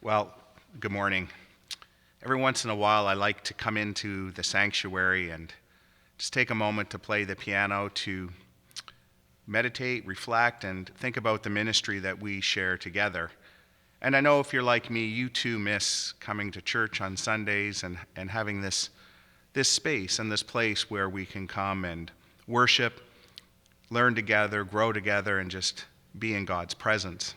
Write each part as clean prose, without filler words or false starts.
Well, good morning. Every once in a while, I like to come into the sanctuary and just take a moment to play the piano, to meditate, reflect, and think about the ministry that we share together. And I know if you're like me, you too miss coming to church on Sundays and having this space and this place where we can come and worship, learn together, grow together, and just be in God's presence.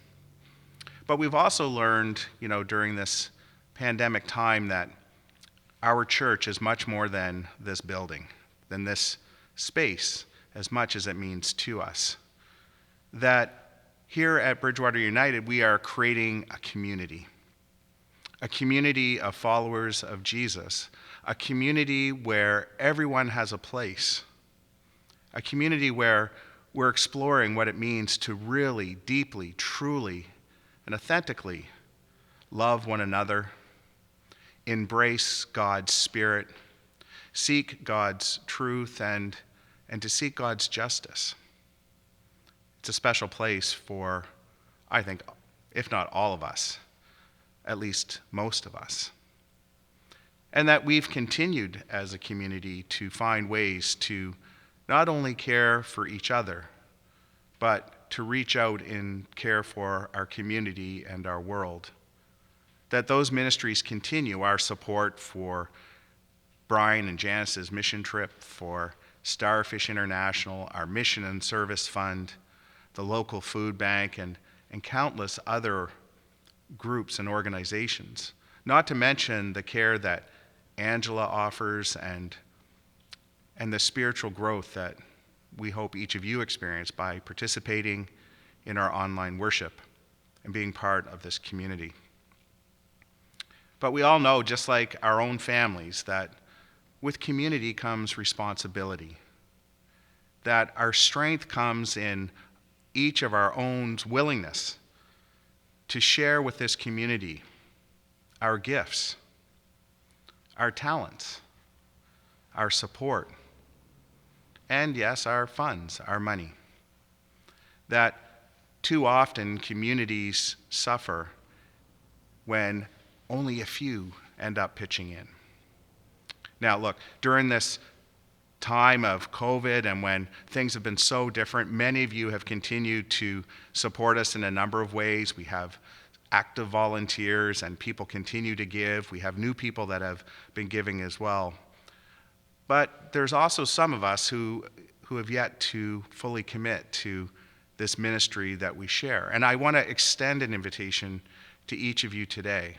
But we've also learned, during this pandemic time that our church is much more than this building, than this space, as much as it means to us. That here at Bridgewater United, we are creating a community of followers of Jesus, a community where everyone has a place, a community where we're exploring what it means to really, deeply, truly, and authentically love one another, embrace God's Spirit, seek God's truth, and to seek God's justice. It's a special place for, I think, if not all of us, at least most of us. And that we've continued as a community to find ways to not only care for each other, but to reach out and care for our community and our world. That those ministries continue, our support for Brian and Janice's mission trip, for Starfish International, our Mission and Service Fund, the local food bank, and countless other groups and organizations. Not to mention the care that Angela offers and the spiritual growth that we hope each of you experience by participating in our online worship and being part of this community. But we all know, just like our own families, that with community comes responsibility, that our strength comes in each of our own willingness to share with this community our gifts, our talents, our support, and yes, our funds, our money. That too often communities suffer when only a few end up pitching in. Now look, during this time of COVID and when things have been so different, many of you have continued to support us in a number of ways. We have active volunteers and people continue to give. We have new people that have been giving as well. But there's also some of us who have yet to fully commit to this ministry that we share. And I want to extend an invitation to each of you today.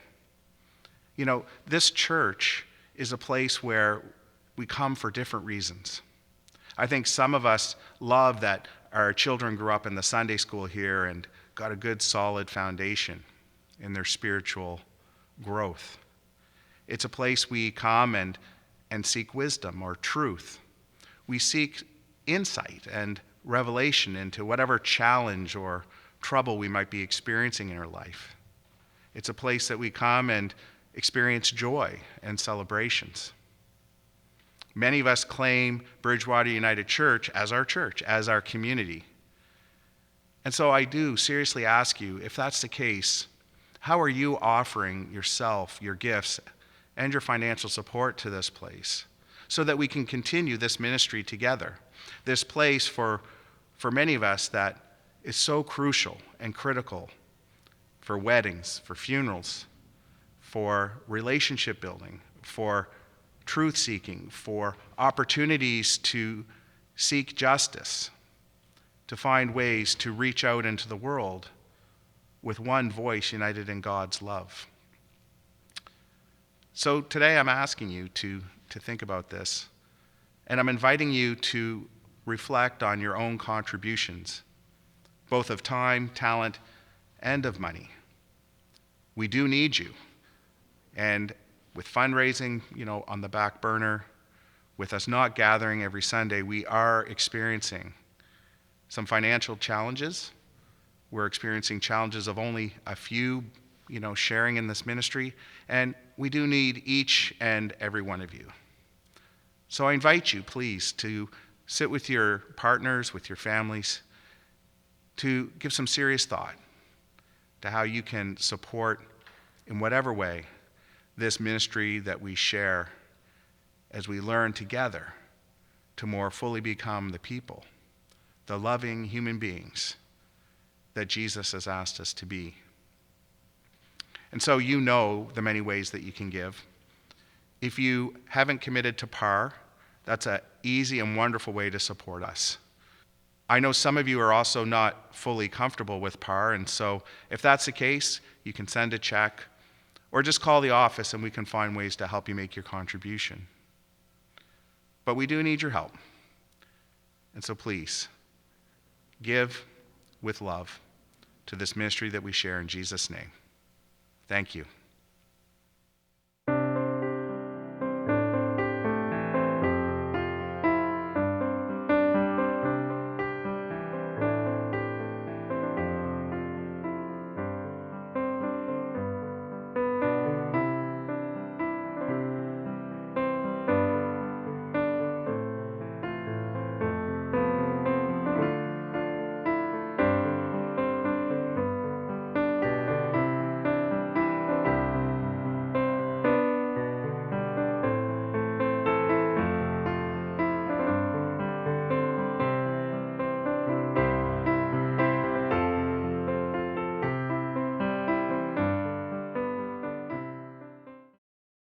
This church is a place where we come for different reasons. I think some of us love that our children grew up in the Sunday school here and got a good solid foundation in their spiritual growth. It's a place we come and seek wisdom or truth. We seek insight and revelation into whatever challenge or trouble we might be experiencing in our life. It's a place that we come and experience joy and celebrations. Many of us claim Bridgewater United Church, as our community. And so I do seriously ask you, if that's the case, how are you offering yourself, your gifts, and your financial support to this place so that we can continue this ministry together? This place for many of us that is so crucial and critical for weddings, for funerals, for relationship building, for truth seeking, for opportunities to seek justice, to find ways to reach out into the world with one voice united in God's love. So today I'm asking you to think about this, and I'm inviting you to reflect on your own contributions, both of time, talent, and of money. We do need you. And with fundraising, on the back burner, with us not gathering every Sunday, we are experiencing some financial challenges. We're experiencing challenges of only a few, sharing in this ministry, and we do need each and every one of you. So I invite you, please, to sit with your partners, with your families, to give some serious thought to how you can support in whatever way this ministry that we share as we learn together to more fully become the people, the loving human beings that Jesus has asked us to be. And so you know the many ways that you can give. If you haven't committed to PAR, that's an easy and wonderful way to support us. I know some of you are also not fully comfortable with PAR, and so if that's the case, you can send a check or just call the office and we can find ways to help you make your contribution. But we do need your help. And so please, give with love to this ministry that we share in Jesus' name. Thank you.